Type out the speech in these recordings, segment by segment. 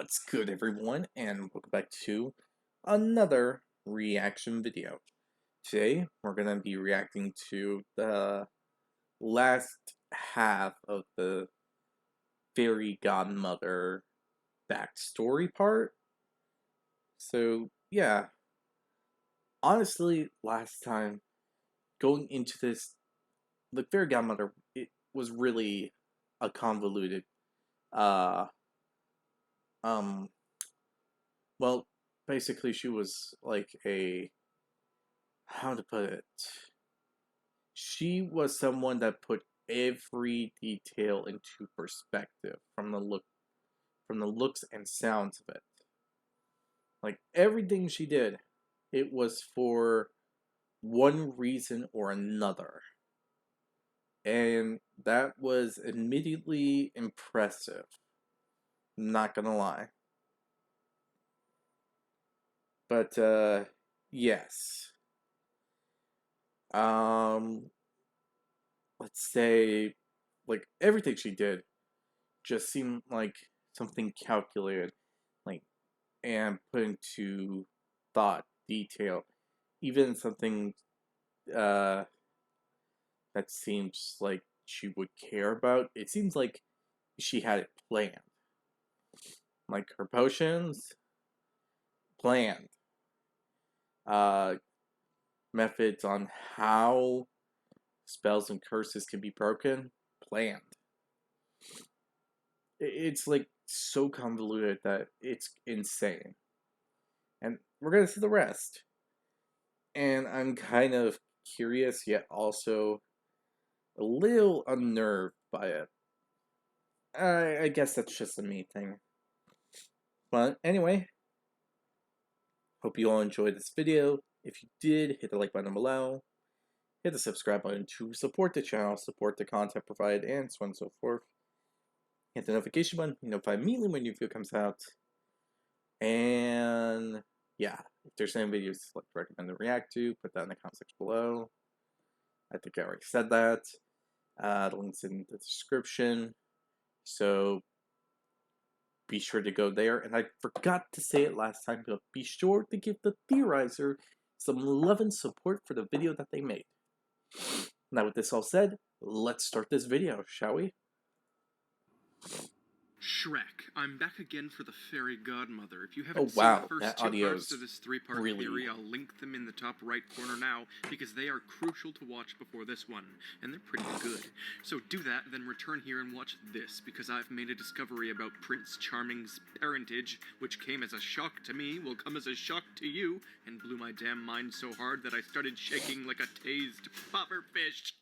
What's good, everyone, and welcome back to another reaction video. Today, we're going to be reacting to the last half of the fairy godmother backstory part. So, yeah, honestly, last time, going into this, the fairy godmother, it was really a convoluted, uh, um, well, basically she was like how to put it? She was someone that put every detail into perspective from the looks and sounds of it. Like everything she did, it was for one reason or another. And that was immediately impressive. Not gonna lie. But yes. Um let's say like everything she did just seemed like something calculated, like and put into thought, detail, even something uh that seems like she would care about. It seems like she had it planned. Like her potions, planned. Uh Methods on how spells and curses can be broken, planned. It's like so convoluted that it's insane. And we're gonna see the rest. And I'm kind of curious, yet also a little unnerved by it. I guess that's just a me thing. But anyway, hope you all enjoyed this video. If you did, hit the like button below. Hit the subscribe button to support the channel, support the content provided, and so on and so forth. Hit the notification button, notify immediately when new video comes out. And yeah, if there's any videos you'd like to recommend to react to, put that in the comment section below. I think I already said that. The link's in the description. So be sure to go there. And I forgot to say it last time, but be sure to give the Theorizer some love and support for the video that they made. Now with this all said, let's start this video, shall we? Shrek, I'm back again for the Fairy Godmother. If you Oh haven't wow, seen the first that two audio parts is of this three-part really... theory, I'll link them in the top right corner now, because they are crucial to watch before this one, and they're pretty good. So do that, then return here and watch this, because I've made a discovery about Prince Charming's parentage, which came as a shock to me, will come as a shock to you, and blew my damn mind so hard that I started shaking like a tased pufferfish.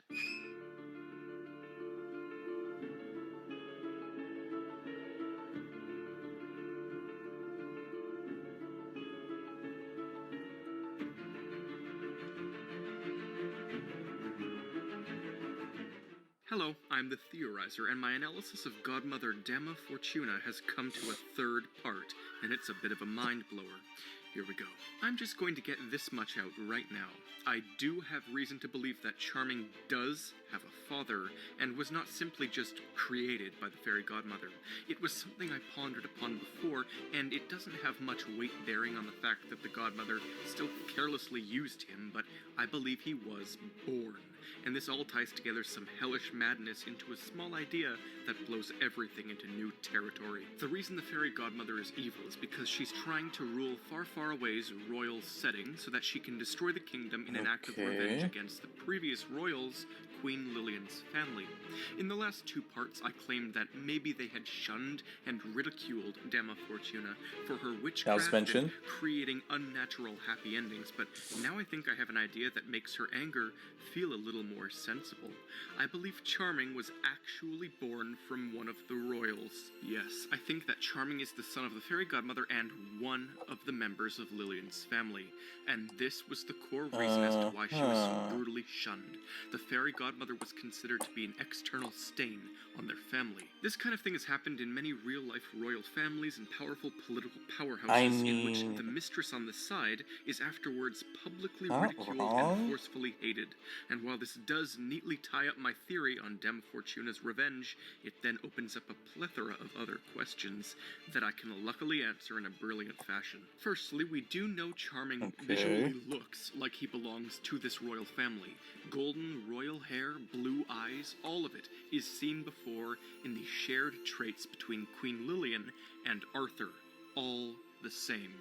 Hello, I'm the Theorizer, and my analysis of Godmother Dama Fortuna has come to a third part, and it's a bit of a mind-blower. Here we go. I'm just going to get this much out right now. I do have reason to believe that Charming does have a father, and was not simply just created by the Fairy Godmother. It was something I pondered upon before, and it doesn't have much weight bearing on the fact that the Godmother still carelessly used him, but I believe he was born. And this all ties together some hellish madness into a small idea that blows everything into new territory. The reason the Fairy Godmother is evil is because she's trying to rule far, far away's royal setting so that she can destroy the kingdom in an act of revenge against the previous royals, Queen Lillian's family. In the last two parts, I claimed that maybe they had shunned and ridiculed Dama Fortuna for her witchcraft and creating unnatural happy endings, but now I think I have an idea that makes her anger feel a little more sensible. I believe Charming was actually born from one of the royals. Yes, I think that Charming is the son of the Fairy Godmother and one of the members of Lillian's family, and this was the core reason as to why she was so brutally shunned. The Fairy Godmother was considered to be an external stain on their family. This kind of thing has happened in many real-life royal families and powerful political powerhouses in which the mistress on the side is afterwards publicly ridiculed and forcefully hated. And while this does neatly tie up my theory on Dame Fortuna's revenge, it then opens up a plethora of other questions that I can luckily answer in a brilliant fashion. Firstly, we do know Charming visually looks like he belongs to this royal family. Golden royal hair, blue eyes, all of it is seen before in the shared traits between Queen Lillian and Arthur. All the same.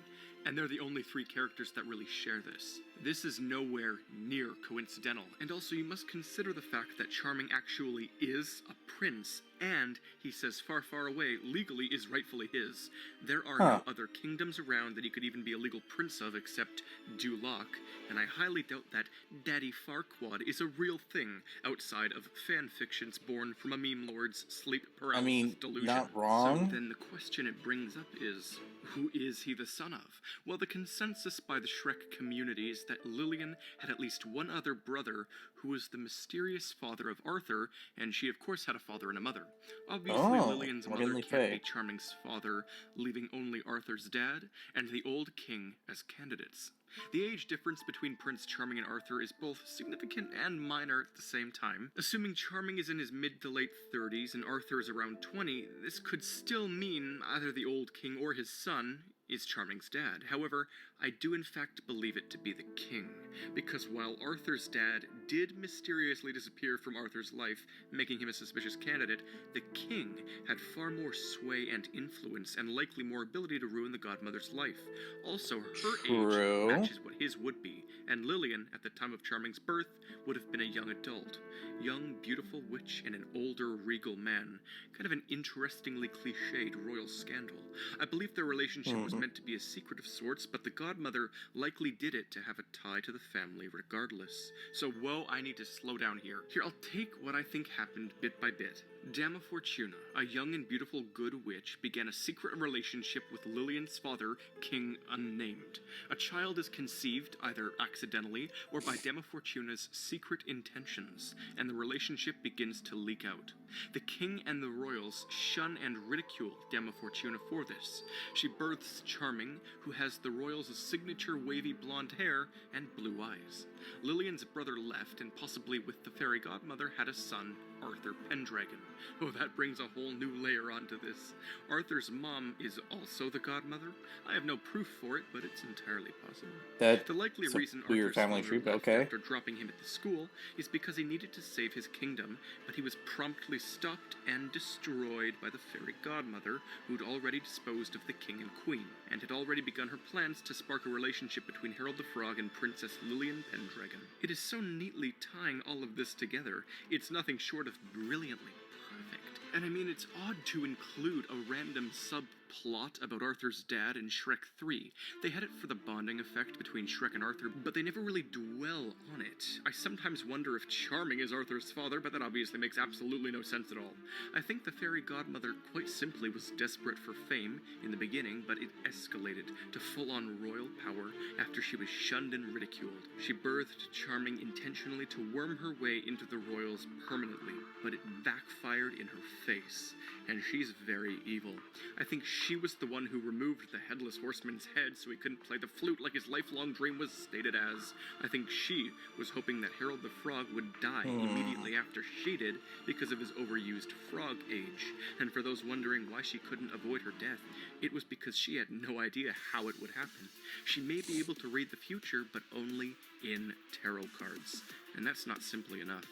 And they're the only three characters that really share this. This is nowhere near coincidental, and also you must consider the fact that Charming actually is a prince, and he says far, far away legally is rightfully his. There are no other kingdoms around that he could even be a legal prince of except Duloc, and I highly doubt that Daddy Farquaad is a real thing outside of fan fictions born from a meme lord's sleep paralysis delusion. Not wrong. So then the question it brings up is, who is he the son of? Well, the consensus by the Shrek community is that Lillian had at least one other brother who was the mysterious father of Arthur, and she of course had a father and a mother. Obviously, Lillian's mother can't be Charming's father, leaving only Arthur's dad and the old king as candidates. The age difference between Prince Charming and Arthur is both significant and minor at the same time. Assuming Charming is in his mid to late 30s and Arthur is around 20, this could still mean either the old king or his son is Charming's dad. However, I do in fact believe it to be the king, because while Arthur's dad did mysteriously disappear from Arthur's life, making him a suspicious candidate, the king had far more sway and influence, and likely more ability to ruin the godmother's life. Also, her age matches what his would be, and Lillian, at the time of Charming's birth, would have been a young adult. Young, beautiful witch and an older, regal man. Kind of an interestingly cliched royal scandal. I believe their relationship was meant to be a secret of sorts, but the godmother likely did it to have a tie to the family regardless. So whoa, I need to slow down here. Here, I'll take what I think happened bit by bit. Dame Fortuna, a young and beautiful good witch, began a secret relationship with Lillian's father, King Unnamed. A child is conceived, either accidentally or by Dame Fortuna's secret intentions, and the relationship begins to leak out. The king and the royals shun and ridicule Dame Fortuna for this. She births Charming, who has the royals' signature wavy blonde hair and blue eyes. Lillian's brother left, and possibly with the fairy godmother had a son, Arthur Pendragon. Oh, that brings a whole new layer onto this. Arthur's mom is also the godmother. I have no proof for it, but it's entirely possible. The likely reason Arthur's father left after dropping him at the school is because he needed to save his kingdom, but he was promptly stopped and destroyed by the fairy godmother, who'd already disposed of the king and queen, and had already begun her plans to spark a relationship between Harold the Frog and Princess Lillian Pendragon. It is so neatly tying all of this together, it's nothing short of brilliantly perfect. And I mean, it's odd to include a random subplot about Arthur's dad in Shrek 3. They had it for the bonding effect between Shrek and Arthur, but they never really dwell on it. I sometimes wonder if Charming is Arthur's father, but that obviously makes absolutely no sense at all. I think the fairy godmother quite simply was desperate for fame in the beginning, but it escalated to full-on royal power after she was shunned and ridiculed. She birthed Charming intentionally to worm her way into the royals permanently, but it backfired in her face, and she's very evil. I think she was the one who removed the Headless Horseman's head so he couldn't play the flute like his lifelong dream was stated as. I think she was hoping that Harold the Frog would die immediately after she did because of his overused frog age. And for those wondering why she couldn't avoid her death, it was because she had no idea how it would happen. She may be able to read the future, but only in tarot cards. And that's not simply enough.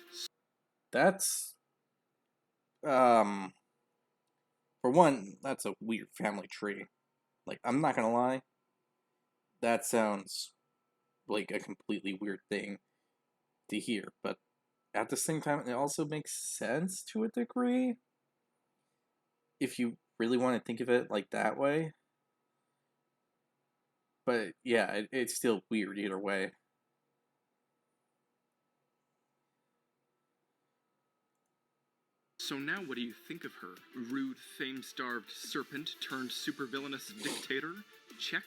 That's for one, that's a weird family tree. Like, I'm not gonna lie, that sounds like a completely weird thing to hear, but at the same time, it also makes sense to a degree, if you really want to think of it like that way. But yeah, it's still weird either way. So now what do you think of her? Rude, fame-starved serpent turned supervillainous dictator? Check.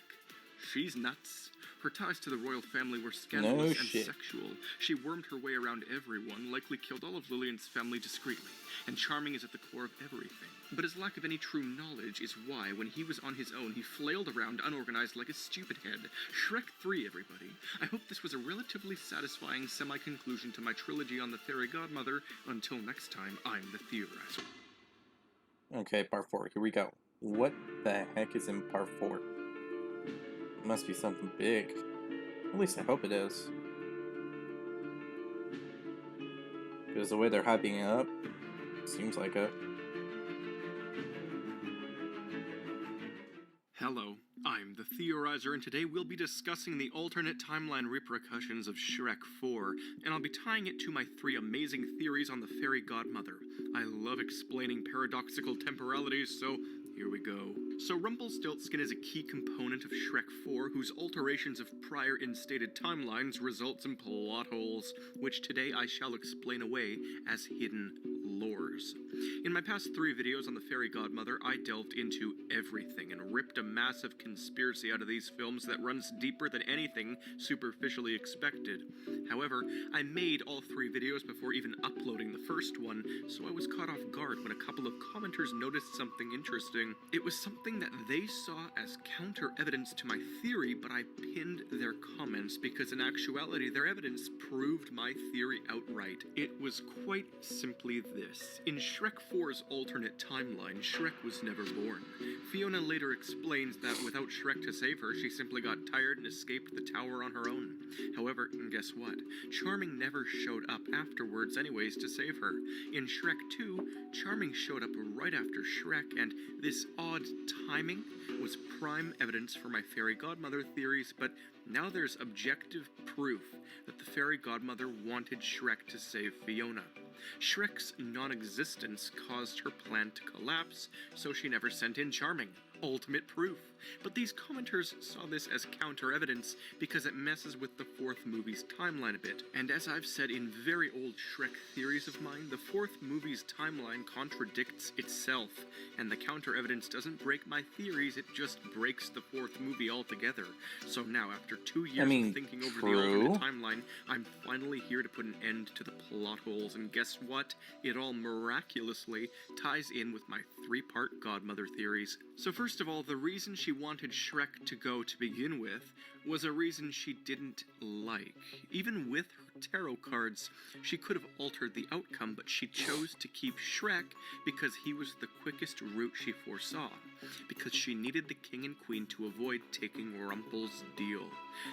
She's nuts. Her ties to the royal family were No scandalous and shit. sexual. She wormed her way around everyone, likely killed all of Lillian's family discreetly, and Charming is at the core of everything. But his lack of any true knowledge is why, when he was on his own, he flailed around unorganized like a stupid head. Shrek 3, everybody. I hope this was a relatively satisfying semi-conclusion to my trilogy on the fairy godmother. Until next time, I'm the Theorizer. Okay, part 4. Here we go. What the heck is in part 4? It must be something big. At least I hope it is. Because the way they're hyping it up, seems like it. Hello, I'm the Theorizer, and today we'll be discussing the alternate timeline repercussions of Shrek 4, and I'll be tying it to my 3 amazing theories on the fairy godmother. I love explaining paradoxical temporalities, so here we go. So Rumpelstiltskin is a key component of Shrek 4, whose alterations of prior instated timelines results in plot holes, which today I shall explain away as hidden lores. In my past 3 videos on the fairy godmother, I delved into everything and ripped a massive conspiracy out of these films that runs deeper than anything superficially expected. However, I made all 3 videos before even uploading the first one, so I was caught off guard when a couple of commenters noticed something interesting. It was something that they saw as counter evidence to my theory, but I pinned their comments because in actuality their evidence proved my theory outright. It was quite simply this. In Shrek 4's alternate timeline, Shrek was never born. Fiona later explains that without Shrek to save her, she simply got tired and escaped the tower on her own. However, guess what? Charming never showed up afterwards anyways to save her. In Shrek 2, Charming showed up right after Shrek, and this odd timing was prime evidence for my fairy godmother theories, but now there's objective proof that the fairy godmother wanted Shrek to save Fiona. Shrek's non-existence caused her plan to collapse, so she never sent in Charming. Ultimate proof. But these commenters saw this as counter-evidence because it messes with the 4th movie's timeline a bit. And as I've said in very old Shrek theories of mine, the 4th movie's timeline contradicts itself, and the counter-evidence doesn't break my theories, it just breaks the 4th movie altogether. So now, after 2 years of thinking over the alternate timeline, I'm finally here to put an end to the plot holes, and guess what? It all miraculously ties in with my 3-part godmother theories. So first of all, the reason she wanted Shrek to go to begin with was a reason she didn't like. Even with her tarot cards, she could have altered the outcome, but she chose to keep Shrek because he was the quickest route she foresaw, because she needed the king and queen to avoid taking Rumpel's deal.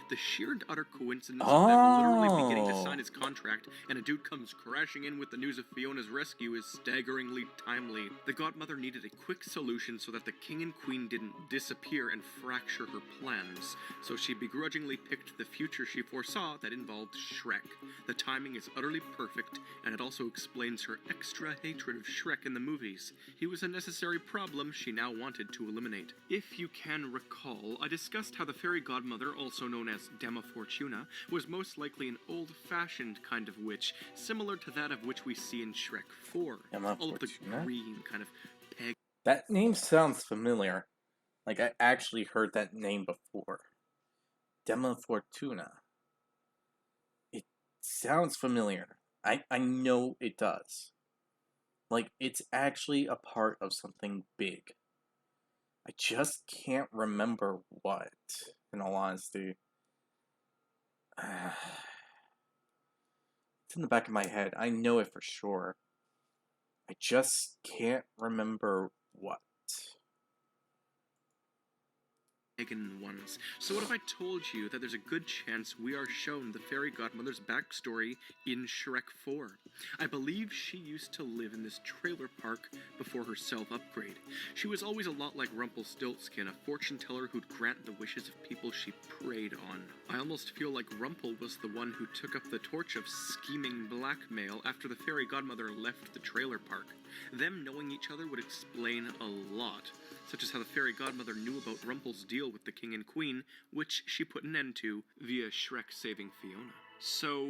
The sheer and utter coincidence of them literally beginning to sign his contract and a dude comes crashing in with the news of Fiona's rescue is staggeringly timely. The godmother needed a quick solution so that the king and queen didn't disappear and fracture her plans, so she begrudgingly picked the future she foresaw that involved Shrek. The timing is utterly perfect, and it also explains her extra hatred of Shrek in the movies. He was a necessary problem she now wanted to eliminate. If you can recall, I discussed how the fairy godmother, also known as Dama Fortuna, was most likely an old-fashioned kind of witch, similar to that of which we see in Shrek 4. All of the green kind of peg. That name sounds familiar. Like I actually heard that name before. Dama Fortuna. It sounds familiar. I know it does. Like it's actually a part of something big. I just can't remember what, in all honesty. It's in the back of my head. I know it for sure. I just can't remember what. Ones. So what if I told you that there's a good chance we are shown the fairy godmother's backstory in Shrek 4? I believe she used to live in this trailer park before her self-upgrade. She was always a lot like Rumpelstiltskin, a fortune teller who'd grant the wishes of people she preyed on. I almost feel like Rumpel was the one who took up the torch of scheming blackmail after the fairy godmother left the trailer park. Them knowing each other would explain a lot, such as how the fairy godmother knew about Rumpel's deal with the king and queen, which she put an end to via Shrek saving Fiona. So,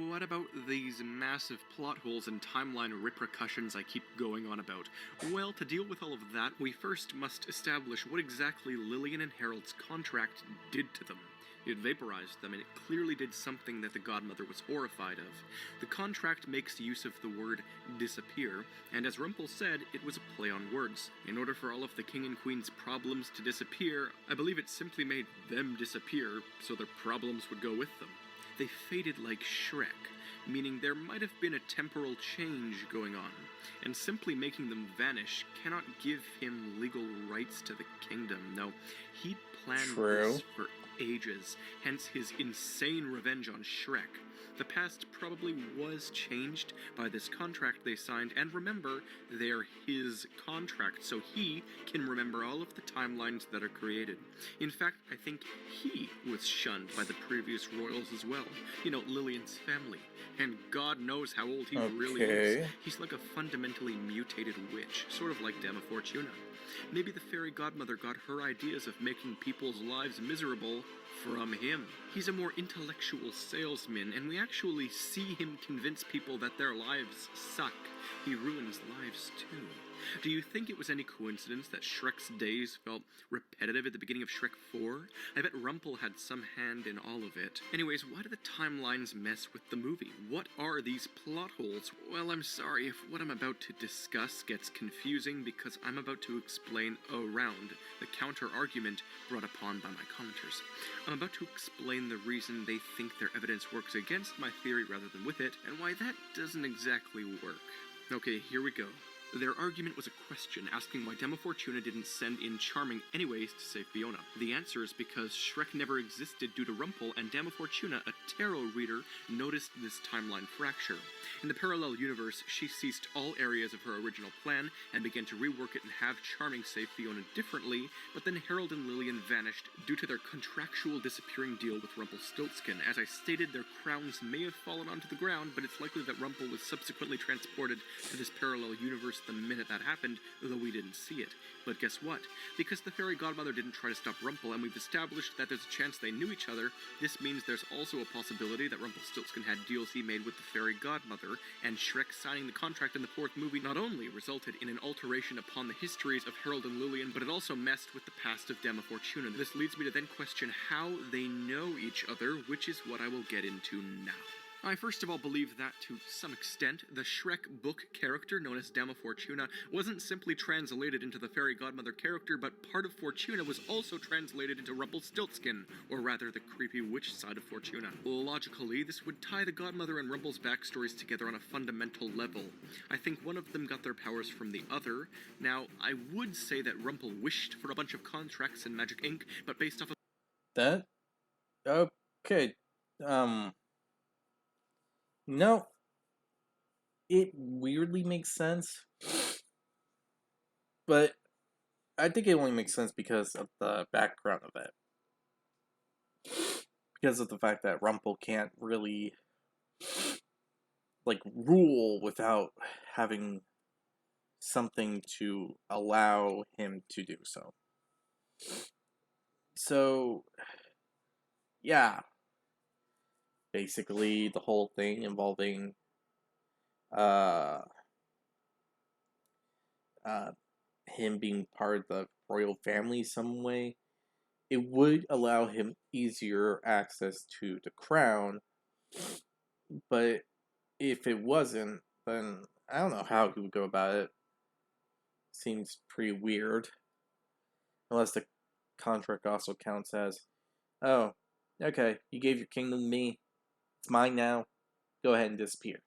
what about these massive plot holes and timeline repercussions I keep going on about? Well, to deal with all of that, we first must establish what exactly Lillian and Harold's contract did to them. It vaporized them, and it clearly did something that the godmother was horrified of. The contract makes use of the word disappear, and as Rumpel said, it was a play on words. In order for all of the king and queen's problems to disappear, I believe it simply made them disappear, so their problems would go with them. They faded like Shrek, meaning there might have been a temporal change going on, and simply making them vanish cannot give him legal rights to the kingdom. No, he planned this for ages, hence his insane revenge on Shrek. The past probably was changed by this contract they signed, and remember, they're his contract, so he can remember all of the timelines that are created. In fact, I think he was shunned by the previous royals as well. You know, Lillian's family. And God knows how old he really is. He's like a fundamentally mutated witch, sort of like Dama Fortuna. Maybe the fairy godmother got her ideas of making people's lives miserable from him. He's a more intellectual salesman, and we actually see him convince people that their lives suck. He ruins lives too. Do you think it was any coincidence that Shrek's days felt repetitive at the beginning of Shrek 4? I bet Rumpel had some hand in all of it. Anyways, why do the timelines mess with the movie? What are these plot holes? Well, I'm sorry if what I'm about to discuss gets confusing, because I'm about to explain around the counter-argument brought upon by my commenters. I'm about to explain the reason they think their evidence works against my theory rather than with it, and why that doesn't exactly work. Okay, here we go. Their argument was a question asking why Dama Fortuna didn't send in Charming anyways to save Fiona. The answer is because Shrek never existed due to Rumpel, and Dama Fortuna, a tarot reader, noticed this timeline fracture. In the parallel universe, she ceased all areas of her original plan and began to rework it and have Charming save Fiona differently, but then Harold and Lillian vanished due to their contractual disappearing deal with Rumpelstiltskin. As I stated, their crowns may have fallen onto the ground, but it's likely that Rumpel was subsequently transported to this parallel universe the minute that happened, though we didn't see it. But guess what? Because the fairy godmother didn't try to stop Rumpel, and we've established that there's a chance they knew each other, this means there's also a possibility that Rumpelstiltskin had deals he made with the fairy godmother, and Shrek signing the contract in the fourth movie not only resulted in an alteration upon the histories of Harold and Lillian, but it also messed with the past of Dama Fortuna. This leads me to then question how they know each other, which is what I will get into now. I first of all believe that, to some extent, the Shrek book character known as Dama Fortuna wasn't simply translated into the fairy godmother character, but part of Fortuna was also translated into Rumpelstiltskin, or rather the creepy witch side of Fortuna. Logically, this would tie the godmother and Rumpel's backstories together on a fundamental level. I think one of them got their powers from the other. Now, I would say that Rumpel wished for a bunch of contracts and magic ink, but based off of that? Okay. No, it weirdly makes sense, but I think it only makes sense because of the background of it. Because of the fact that Rumpel can't really, rule without having something to allow him to do so. So, yeah. Basically, the whole thing involving him being part of the royal family some way, it would allow him easier access to the crown, but if it wasn't, then I don't know how he would go about it. Seems pretty weird. Unless the contract also counts as, oh, okay, you gave your kingdom to me, it's mine now, go ahead and disappear.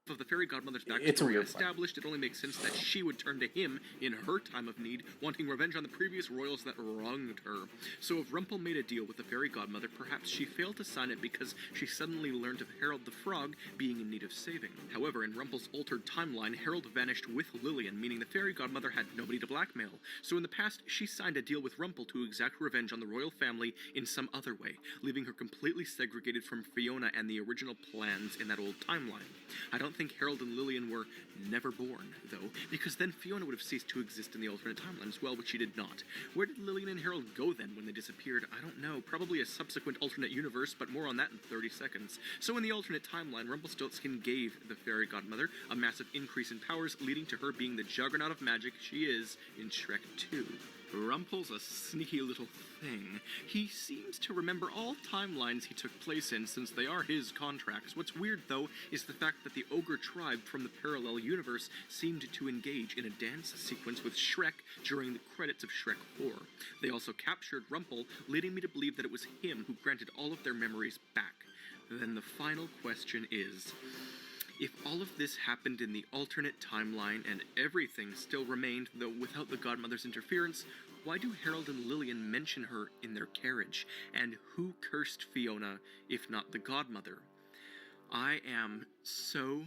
Of the fairy godmother's backstory established, it only makes sense that she would turn to him in her time of need, wanting revenge on the previous royals that wronged her. So if Rumpel made a deal with the fairy godmother, perhaps she failed to sign it because she suddenly learned of Harold the Frog being in need of saving. However, in Rumpel's altered timeline, Harold vanished with Lillian, meaning the fairy godmother had nobody to blackmail. So in the past, she signed a deal with Rumpel to exact revenge on the royal family in some other way, leaving her completely segregated from Fiona and the original plans in that old timeline. I don't think Harold and Lillian were never born, though, because then Fiona would have ceased to exist in the alternate timeline as well, but she did not. Where did Lillian and Harold go then when they disappeared? I don't know. Probably a subsequent alternate universe, but more on that in 30 seconds. So in the alternate timeline, Rumpelstiltskin gave the fairy godmother a massive increase in powers, leading to her being the juggernaut of magic she is in Shrek 2. Rumpel's a sneaky little thing. He seems to remember all timelines he took place in since they are his contracts. What's weird, though, is the fact that the ogre tribe from the parallel universe seemed to engage in a dance sequence with Shrek during the credits of Shrek 4. They also captured Rumpel, leading me to believe that it was him who granted all of their memories back. Then the final question is, if all of this happened in the alternate timeline and everything still remained, though without the godmother's interference, why do Harold and Lillian mention her in their carriage? And who cursed Fiona, if not the godmother? I am so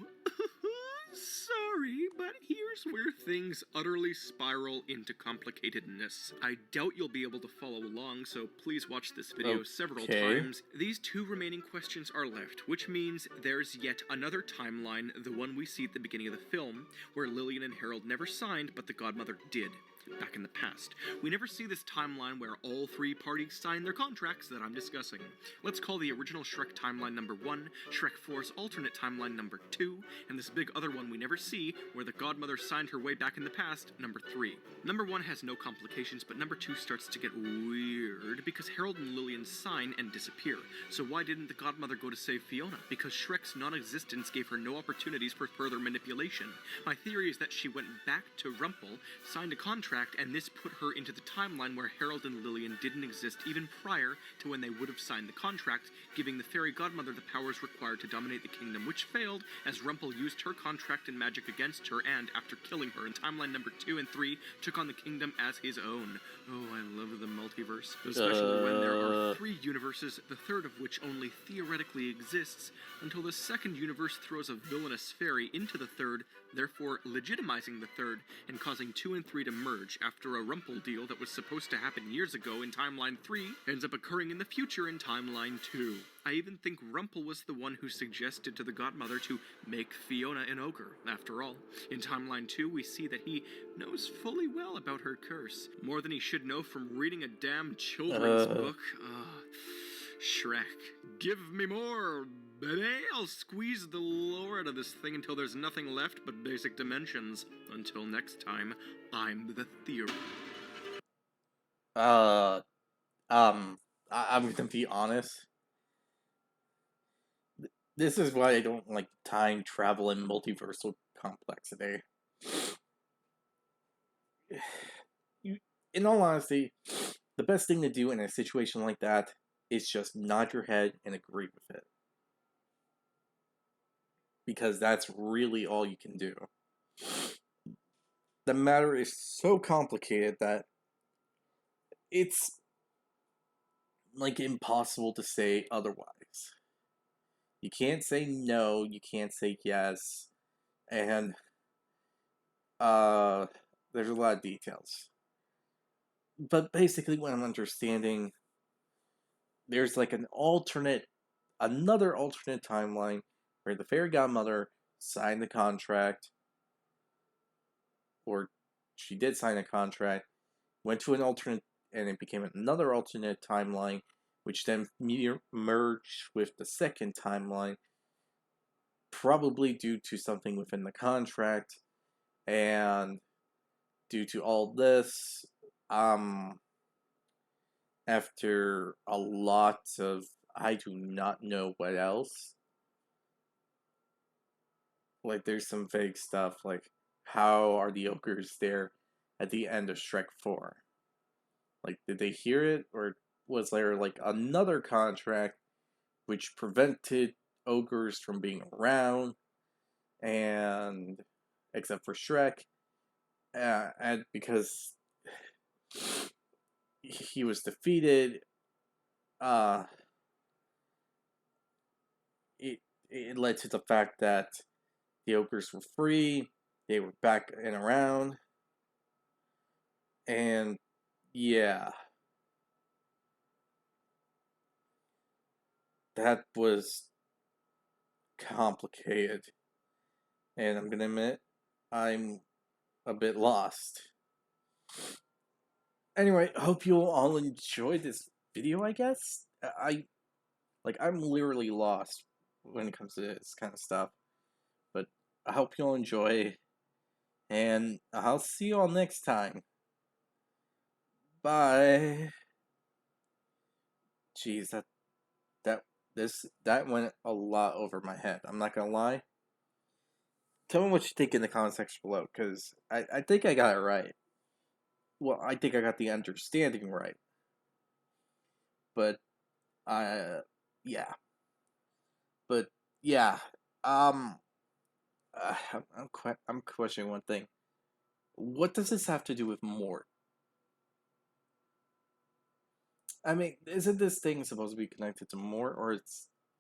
sorry, but here's where things utterly spiral into complicatedness. I doubt you'll be able to follow along, so please watch this video several times. These two remaining questions are left, which means there's yet another timeline, the one we see at the beginning of the film, where Lillian and Harold never signed, but the godmother did. Back in the past. We never see this timeline where all three parties sign their contracts that I'm discussing. Let's call the original Shrek timeline number 1, Shrek 4's alternate timeline number 2, and this big other one we never see, where the godmother signed her way back in the past, number 3. Number 1 has no complications, but number 2 starts to get weird, because Harold and Lillian sign and disappear. So why didn't the godmother go to save Fiona? Because Shrek's non-existence gave her no opportunities for further manipulation. My theory is that she went back to Rumpel, signed a contract, and this put her into the timeline where Harold and Lillian didn't exist even prior to when they would have signed the contract, giving the fairy godmother the powers required to dominate the kingdom, which failed as Rumpel used her contract and magic against her and, after killing her in timeline number 2 and 3, took on the kingdom as his own. Oh, I love the multiverse, especially when there are 3 universes, the third of which only theoretically exists, until the second universe throws a villainous fairy into the third, therefore legitimizing the third and causing 2 and 3 to merge after a Rumpel deal that was supposed to happen years ago in timeline 3 ends up occurring in the future in timeline 2. I even think Rumpel was the one who suggested to the godmother to make Fiona an ogre, after all. In timeline 2, we see that he knows fully well about her curse, more than he should know from reading a damn children's book. Shrek, give me more, baby. I'll squeeze the lore out of this thing until there's nothing left but basic dimensions. Until next time, I'm the Theory. I'm gonna be honest. This is why I don't like time travel and multiversal complexity. In all honesty, the best thing to do in a situation like that is just nod your head and agree with it. Because that's really all you can do. The matter is so complicated that it's like impossible to say otherwise. You can't say no, you can't say yes, and there's a lot of details. But basically what I'm understanding, there's like another alternate timeline where the fairy godmother signed the contract, or she did sign a contract, went to an alternate, and it became another alternate timeline, which then merged with the second timeline, probably due to something within the contract, and due to all this, after a lot of I do not know what else, like there's some vague stuff like how are the ogres there at the end of Shrek 4? Like, did they hear it, or was there like another contract which prevented ogres from being around, and except for Shrek, and because he was defeated, uh, it led to the fact that the ogres were free, they were back and around, and yeah, that was complicated. And I'm gonna admit, I'm a bit lost. Anyway, hope you all enjoyed this video, I guess. I'm literally lost when it comes to this kind of stuff. But I hope you'll enjoy, and I'll see you all next time. Bye. Jeez, that that went a lot over my head. I'm not gonna lie. Tell me what you think in the comment section below, because I think I got it right. Well, I think I got the understanding right. But I yeah. But yeah. Um I'm questioning one thing. What does this have to do with more? I mean, isn't this thing supposed to be connected to more, or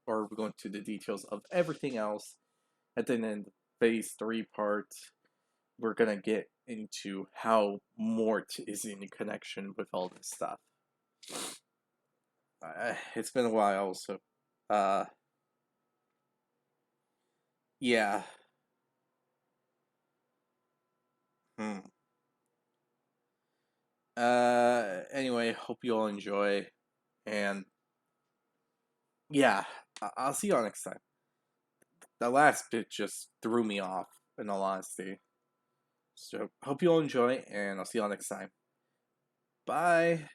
are we going to the details of everything else? And then in phase three part, we're gonna get into how Mort is in connection with all this stuff. It's been a while, so uh, yeah. Hmm. Anyway, hope you all enjoy, and yeah, I'll see you all next time. The last bit just threw me off, in all honesty. So hope you all enjoy, and I'll see you all next time. Bye.